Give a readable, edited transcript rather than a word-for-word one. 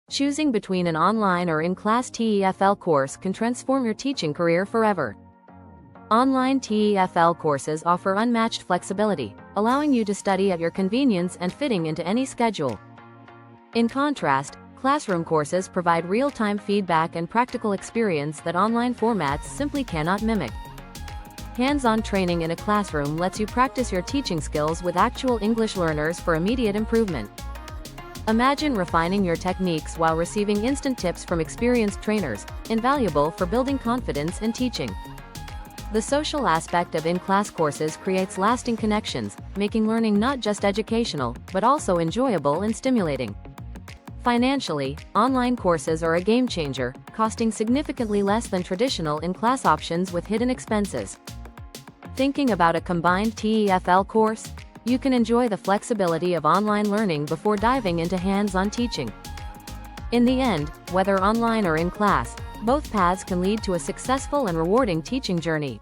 Choosing between an online or in-class TEFL course can transform your teaching career forever. Online TEFL courses offer unmatched flexibility, allowing you to study at your convenience and fitting into any schedule. In contrast, classroom courses provide real-time feedback and practical experience that online formats simply cannot mimic. Hands-on training in a classroom lets you practice your teaching skills with actual English learners for immediate improvement. Imagine refining your techniques while receiving instant tips from experienced trainers, invaluable for building confidence in teaching. The social aspect of in-class courses creates lasting connections, making learning not just educational, but also enjoyable and stimulating. Financially, online courses are a game changer, costing significantly less than traditional in-class options with hidden expenses. Thinking about a combined TEFL course? You can enjoy the flexibility of online learning before diving into hands-on teaching. In the end, whether online or in class, both paths can lead to a successful and rewarding teaching journey.